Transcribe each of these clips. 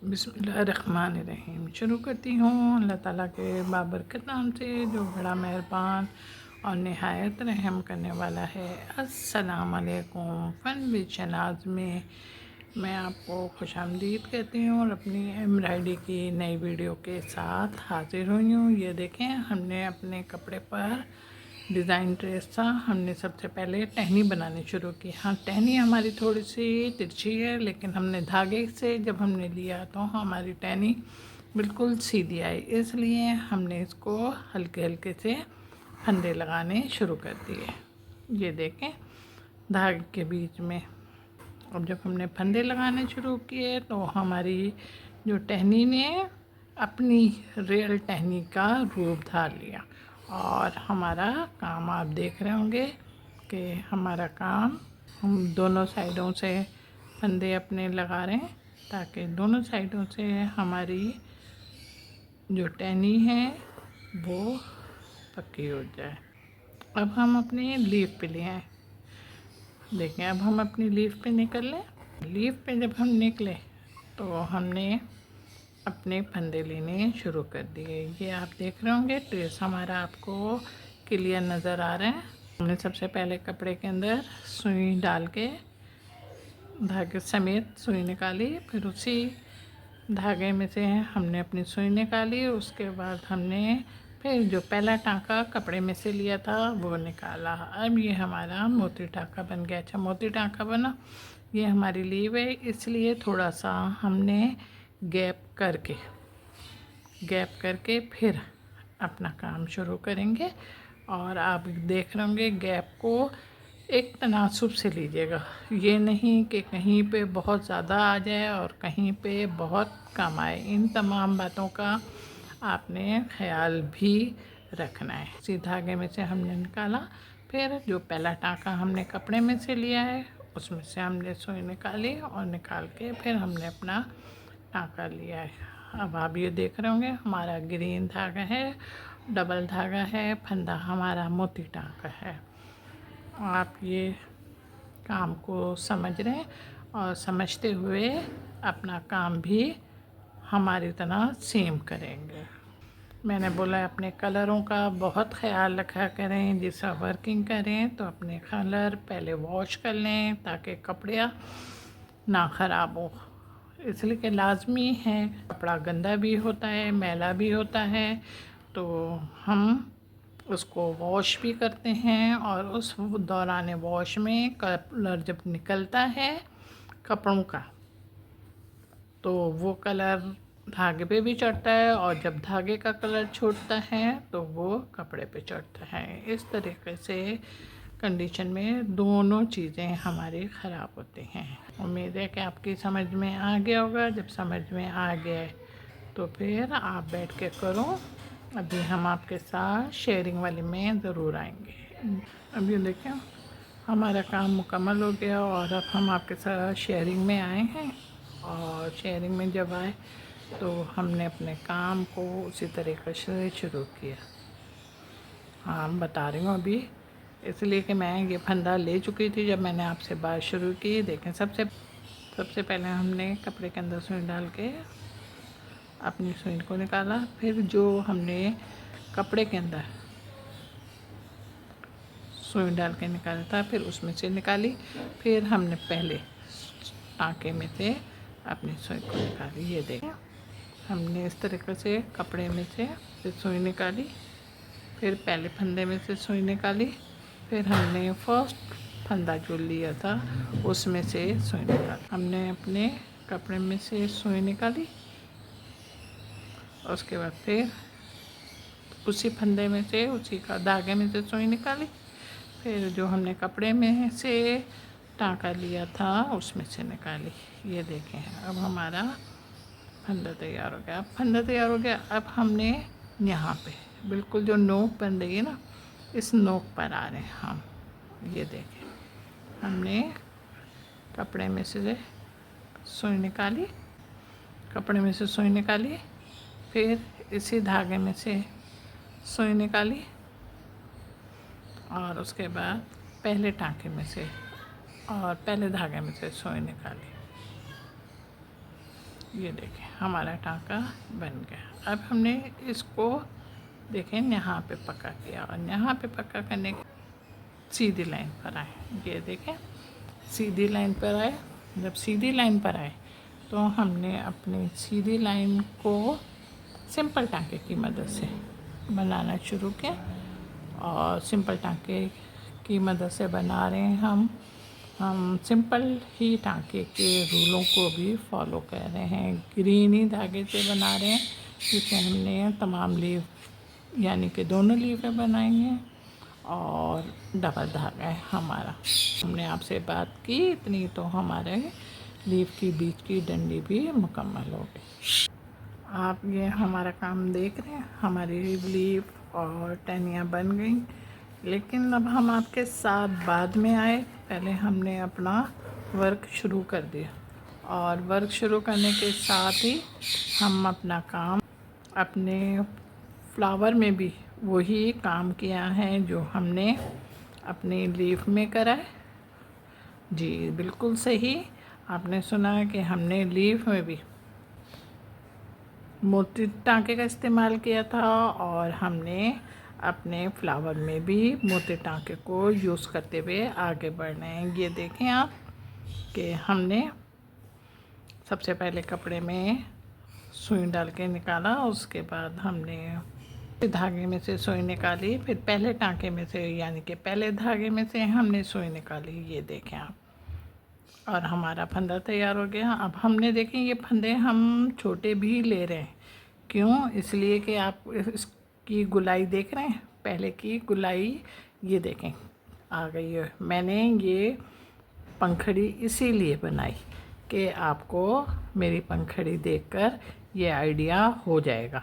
बिस्मिल्लाहिर्रहमानिर्रहीम। शुरू करती हूँ अल्लाह ताला के बाबरकत नाम से जो बड़ा मेहरबान और नहायत रहम करने वाला है। अस्सलाम वालेकुम। फ़न विद शनाज़ में मैं आपको खुशामदीद कहती हूँ और अपनी एम्ब्रॉयडरी की नई वीडियो के साथ हाज़िर हुई हूँ। ये देखें, हमने अपने कपड़े पर डिज़ाइन ड्रेस था, हमने सबसे पहले टहनी बनानी शुरू की। हाँ, टहनी हमारी थोड़ी सी तिरछी है, लेकिन हमने धागे से जब हमने लिया तो हमारी टहनी बिल्कुल सीधी आई, इसलिए हमने इसको हल्के हल्के से फंदे लगाने शुरू कर दिए। ये देखें, धागे के बीच में अब जब हमने फंदे लगाने शुरू किए तो हमारी जो टहनी ने अपनी रियल टहनी का रूप धार लिया और हमारा काम आप देख रहे होंगे कि हमारा काम हम दोनों साइडों से फंदे अपने लगा रहे हैं ताकि दोनों साइडों से हमारी जो टहनी है वो पक्की हो जाए। अब हम अपनी लीफ पे ले आए। देखें, अब हम अपनी लीफ पे निकल लें। लीफ पे जब हम निकले तो हमने अपने फंदे लेने शुरू कर दिए। ये आप देख रहे होंगे, ट्रेस हमारा आपको क्लियर नज़र आ रहा है। हमने सबसे पहले कपड़े के अंदर सुई डाल के धागे समेत सुई निकाली, फिर उसी धागे में से हमने अपनी सुई निकाली। उसके बाद हमने फिर जो पहला टाँका कपड़े में से लिया था वो निकाला। अब ये हमारा मोती टाँका बन गया। अच्छा, मोती टाँका बना। ये हमारी लीव है, इसलिए थोड़ा सा हमने गैप करके फिर अपना काम शुरू करेंगे। और आप देख रहे होंगे, गैप को एक तनासुब से लीजिएगा। ये नहीं कि कहीं पे बहुत ज़्यादा आ जाए और कहीं पे बहुत कम आए। इन तमाम बातों का आपने ख्याल भी रखना है। इसी धागे में से हमने निकाला, फिर जो पहला टाँका हमने कपड़े में से लिया है उसमें से हमने सुई निकाली और निकाल के फिर हमने अपना टाँका लिया है। अब आप ये देख रहे होंगे, हमारा ग्रीन धागा है, डबल धागा है, फंदा हमारा मोती टाँका है। आप ये काम को समझ रहे हैं और समझते हुए अपना काम भी हमारी तरह सेम करेंगे। मैंने बोला अपने कलरों का बहुत ख्याल रखा करें। जिस वर्किंग करें तो अपने कलर पहले वॉश कर लें ताकि कपड़े ना ख़राब हो। इसलिए कि लाजमी है, कपड़ा गंदा भी होता है, मैला भी होता है, तो हम उसको वॉश भी करते हैं और उस दौरान वॉश में कलर जब निकलता है कपड़ों का तो वो कलर धागे पे भी चढ़ता है और जब धागे का कलर छूटता है तो वो कपड़े पे चढ़ता है। इस तरीके से कंडीशन में दोनों चीज़ें हमारी ख़राब होती हैं। उम्मीद है कि आपकी समझ में आ गया होगा। जब समझ में आ गया तो फिर आप बैठ के करो। अभी हम आपके साथ शेयरिंग वाले में ज़रूर आएंगे। अभी देखें, हमारा काम मुकम्मल हो गया और अब हम आपके साथ शेयरिंग में आए हैं। और शेयरिंग में जब आए तो हमने अपने काम को उसी तरीके से शुरू किया। हाँ, बता रही हूँ अभी, इसलिए कि मैं ये फंदा ले चुकी थी जब मैंने आपसे बात शुरू की। देखें, सबसे पहले हमने कपड़े के अंदर सुई डाल के अपनी सुई को निकाला, फिर जो हमने कपड़े के अंदर सुई डाल के निकाला था फिर उसमें से निकाली, फिर हमने पहले टाँके में से अपनी सुई को निकाली। ये देखें, हमने इस तरीके से कपड़े में से सुई निकाली, फिर पहले फंदे में से सुई निकाली, फिर हमने फर्स्ट फंदा जो लिया था उसमें से सुई निकाली। हमने अपने कपड़े में से सुई निकाली, उसके बाद फिर उसी फंदे में से उसी का धागे में से सुई निकाली, फिर जो हमने कपड़े में से टाँका लिया था उसमें से निकाली। ये देखें, अब हमारा फंदा तैयार हो गया। अब फंदा तैयार हो गया, अब हमने यहाँ पे बिल्कुल जो नोक बन रही है ना, इस नोक पर आ रहे हैं हम। ये देखें, हमने कपड़े में से सुई निकाली, कपड़े में से सुई निकाली, फिर इसी धागे में से सुई निकाली और उसके बाद पहले टाँके में से और पहले धागे में से सुई निकाली। ये देखें हमारा टाँका बन गया। अब हमने इसको देखें यहाँ पे पक्का किया और यहाँ पे पक्का करने के सीधी लाइन पर आए। ये देखें सीधी लाइन पर आए। जब सीधी लाइन पर आए तो हमने अपनी सीधी लाइन को सिंपल टाँके की मदद से बनाना शुरू किया और सिंपल टाँके की मदद से बना रहे हैं हम सिंपल ही टाँके के रूलों को भी फॉलो कर रहे हैं। ग्रीन ही धागे से बना रहे हैं जिससे हमने तमाम लीव यानी कि दोनों लीवें बनाई हैं और डबल धागा है हमारा। हमने आपसे बात की इतनी तो हमारे लीव की बीच की डंडी भी मुकम्मल हो गई। आप ये हमारा काम देख रहे हैं, हमारी लीव और टहनियाँ बन गई। लेकिन अब हम आपके साथ बाद में आए। पहले हमने अपना वर्क शुरू कर दिया और वर्क शुरू करने के साथ ही हम अपना काम अपने फ्लावर में भी वही काम किया है जो हमने अपनी लीफ में करा है। जी बिल्कुल सही आपने सुना है कि हमने लीफ में भी मोती टाँके का इस्तेमाल किया था और हमने अपने फ्लावर में भी मोती टाँके को यूज़ करते हुए आगे बढ़ रहे हैं। ये देखें आप कि हमने सबसे पहले कपड़े में सुई डाल के निकाला, उसके बाद हमने धागे में से सुई निकाली, फिर पहले टाँके में से यानी कि पहले धागे में से हमने सुई निकाली। ये देखें आप और हमारा फंदा तैयार हो गया। अब हमने देखें ये फंदे हम छोटे भी ले रहे हैं। क्यों? इसलिए कि आप इसकी गुलाई देख रहे हैं, पहले की गुलाई ये देखें आ गई है। मैंने ये पंखड़ी इसीलिए बनाई कि आपको मेरी पंखड़ी देखकर ये आइडिया हो जाएगा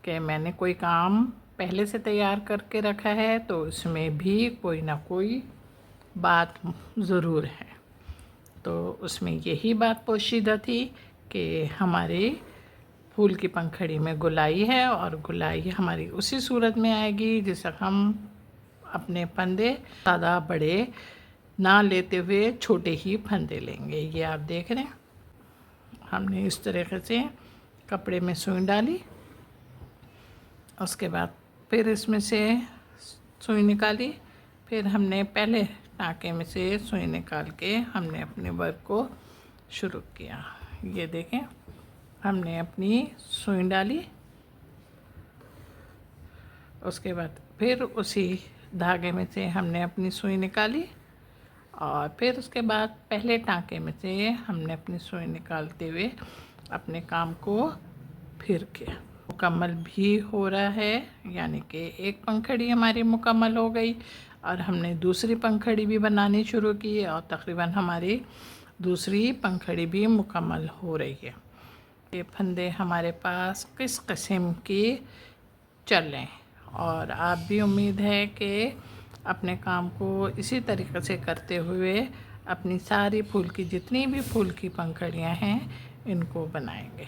कि मैंने कोई काम पहले से तैयार करके रखा है तो इसमें भी कोई ना कोई बात ज़रूर है। तो उसमें यही बात पोशीदा थी कि हमारे फूल की पंखड़ी में गुलाई है और गुलाई हमारी उसी सूरत में आएगी जिससे हम अपने फंदे ज़्यादा बड़े ना लेते हुए छोटे ही फंदे लेंगे। ये आप देख रहे हैं हमने इस तरीके से कपड़े में सुई डाली, उसके बाद फिर इसमें से सुई निकाली, फिर हमने पहले टाँके में से सुई निकाल के हमने अपने वर्क को शुरू किया। ये देखें हमने अपनी सुई डाली, उसके बाद फिर उसी धागे में से हमने अपनी सुई निकाली और फिर उसके बाद पहले टाँके में से हमने अपनी सुई निकालते हुए अपने काम को फिर किया। मुकम्मल भी हो रहा है यानी कि एक पंखड़ी हमारी मुकम्मल हो गई और हमने दूसरी पंखड़ी भी बनानी शुरू की और तकरीबन हमारी दूसरी पंखड़ी भी मुकम्मल हो रही है। ये फंदे हमारे पास किस किस्म के चल रहे हैं और आप भी उम्मीद है कि अपने काम को इसी तरीक़े से करते हुए अपनी सारी फूल की जितनी भी फूल की पंखड़ियाँ हैं इनको बनाएंगे।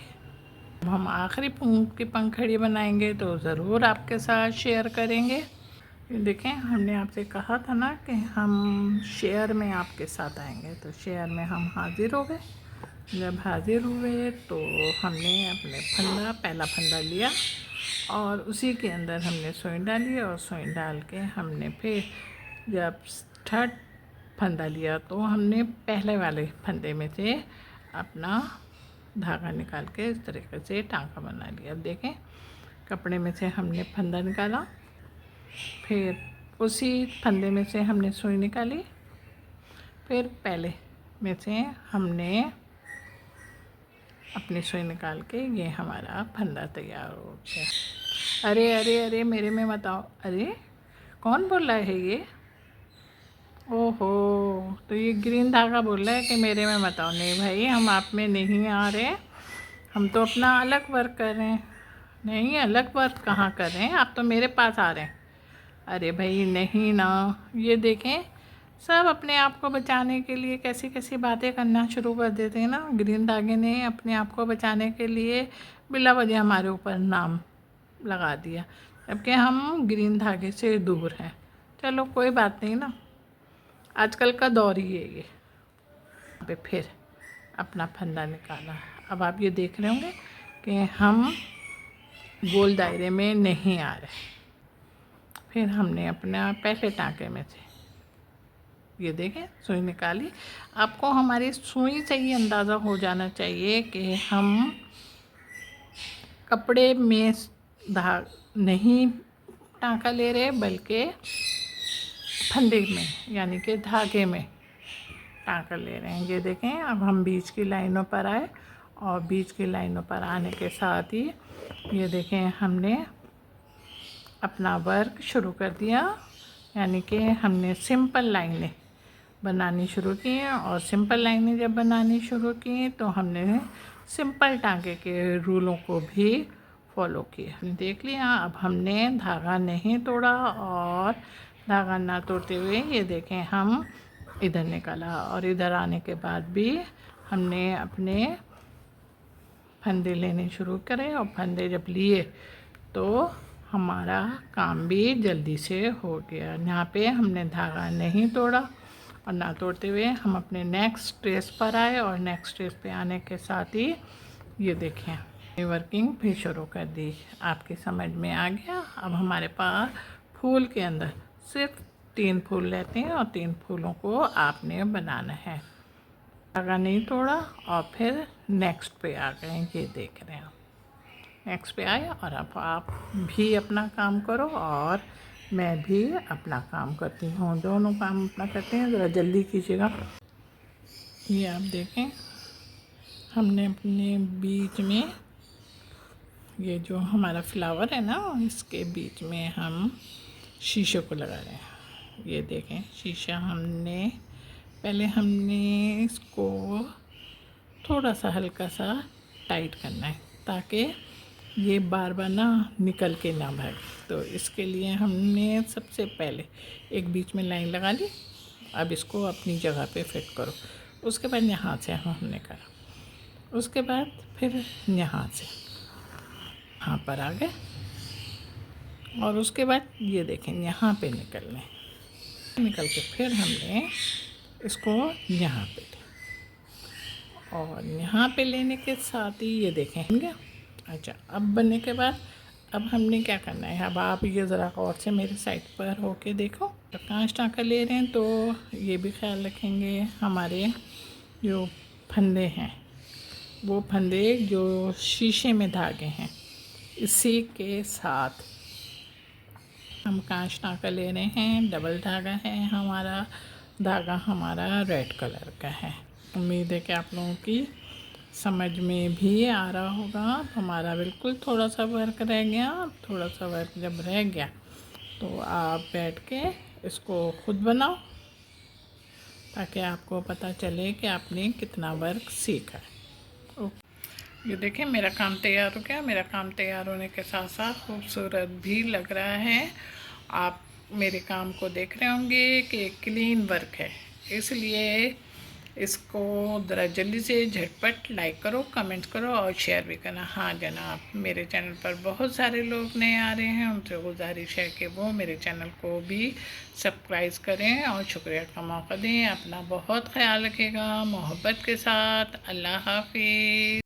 हम आखिरी फूल की पंखड़ी बनाएंगे तो ज़रूर आपके साथ शेयर करेंगे। देखें हमने आपसे कहा था ना कि हम शेयर में आपके साथ आएंगे, तो शेयर में हम हाज़िर हो गए। जब हाज़िर हुए तो हमने अपने पहला फंदा लिया और उसी के अंदर हमने सुई डाली और सुई डाल के हमने फिर जब थर्ड फंदा लिया तो हमने पहले वाले फंदे में से अपना धागा निकाल के इस तरीके से टाँका बना लिया। अब देखें कपड़े में से हमने फंदा निकाला, फिर उसी फंदे में से हमने सुई निकाली, फिर पहले में से हमने अपनी सुई निकाल के ये हमारा फंदा तैयार हो गया। अरे अरे अरे मेरे में मत आओ। अरे कौन बोल रहा है ये? ओहो, तो ये ग्रीन धागा बोल रहा है कि मेरे में मत आओ। नहीं भाई हम आप में नहीं आ रहे, हम तो अपना अलग वर्क कर रहे हैं। नहीं अलग वर्क कहाँ कर रहे हैं, आप तो मेरे पास आ रहे हैं। अरे भाई नहीं ना, ये देखें सब अपने आप को बचाने के लिए कैसी कैसी बातें करना शुरू कर देते हैं ना। ग्रीन धागे ने अपने आप को बचाने के लिए बिला वजह हमारे ऊपर नाम लगा दिया, जबकि हम ग्रीन धागे से दूर हैं। चलो कोई बात नहीं ना, आजकल का दौर ही है ये। फिर अपना फंदा निकाला। अब आप ये देख रहे होंगे कि हम गोल दायरे में नहीं आ रहे। फिर हमने अपना पहले टाँके में से ये देखें सुई निकाली। आपको हमारी सुई से ही अंदाज़ा हो जाना चाहिए कि हम कपड़े में नहीं टाँका ले रहे बल्कि फंदे में यानी कि धागे में टाँका ले रहे हैं। ये देखें अब हम बीच की लाइनों पर आए और बीच की लाइनों पर आने के साथ ही ये देखें हमने अपना वर्क शुरू कर दिया, यानी कि हमने सिंपल लाइनें बनानी शुरू की। और सिंपल लाइनें जब बनानी शुरू की तो हमने सिंपल टाँके के रूलों को भी फॉलो किया। देख लिया। अब हमने धागा नहीं तोड़ा और धागा ना तोड़ते हुए ये देखें हम इधर निकाला और इधर आने के बाद भी हमने अपने फंदे लेने शुरू करे। और फंदे जब लिए तो हमारा काम भी जल्दी से हो गया। यहाँ पे हमने धागा नहीं तोड़ा और ना तोड़ते हुए हम अपने नेक्स्ट स्ट्रेस पर आए और नेक्स्ट स्ट्रेस पे आने के साथ ही ये देखें वर्किंग फिर शुरू कर दी। आपकी समझ में आ गया। अब हमारे पास फूल के अंदर सिर्फ 3 फूल रहते हैं और 3 फूलों को आपने बनाना है। धागा नहीं तोड़ा और फिर नेक्स्ट पे आ गए। ये देख रहे हैं नेक्स्ट पे आए और अब आप भी अपना काम करो और मैं भी अपना काम करती हूँ। दोनों काम अपना करते हैं। ज़रा जल्दी कीजिएगा। ये आप देखें हमने अपने बीच में ये जो हमारा फ्लावर है ना इसके बीच में हम शीशे को लगा रहे हैं। ये देखें शीशा हमने इसको थोड़ा सा हल्का सा टाइट करना है ताकि ये बार बार ना निकल के ना भागे। तो इसके लिए हमने सबसे पहले एक बीच में लाइन लगा ली। अब इसको अपनी जगह पे फिट करो। उसके बाद यहाँ से हमने करा, उसके बाद फिर यहाँ से यहाँ पर आ गए और उसके बाद ये देखें यहाँ पे निकल के फिर हमने इसको यहाँ पे ले और यहाँ पे लेने के साथ ही ये देखें गया। अच्छा अब बनने के बाद अब हमने क्या करना है। अब आप ये ज़रा और से मेरे साइड पर होके देखो। तो कांच टाँका ले रहे हैं तो ये भी ख्याल रखेंगे हमारे जो फंदे हैं वो फंदे जो शीशे में धागे हैं इसी के साथ हम कांच टाँका ले रहे हैं। डबल धागा है हमारा, धागा हमारा रेड कलर का है। उम्मीद है कि आप लोगों की समझ में भी आ रहा होगा। हमारा बिल्कुल थोड़ा सा वर्क रह गया। थोड़ा सा वर्क जब रह गया तो आप बैठ के इसको खुद बनाओ ताकि आपको पता चले कि आपने कितना वर्क सीखा है। ओके ये देखें मेरा काम तैयार हो गया। मेरा काम तैयार होने के साथ साथ खूबसूरत भी लग रहा है। आप मेरे काम को देख रहे होंगे कि क्लीन वर्क है, इसलिए इसको ज़रा जल्दी से झटपट लाइक करो, कमेंट करो और शेयर भी करना। हाँ जनाब मेरे चैनल पर बहुत सारे लोग नए आ रहे हैं, उनसे गुजारिश है कि वो मेरे चैनल को भी सब्सक्राइब करें और शुक्रिया का मौका दें। अपना बहुत ख्याल रखिएगा मोहब्बत के साथ। अल्लाह हाफिज़।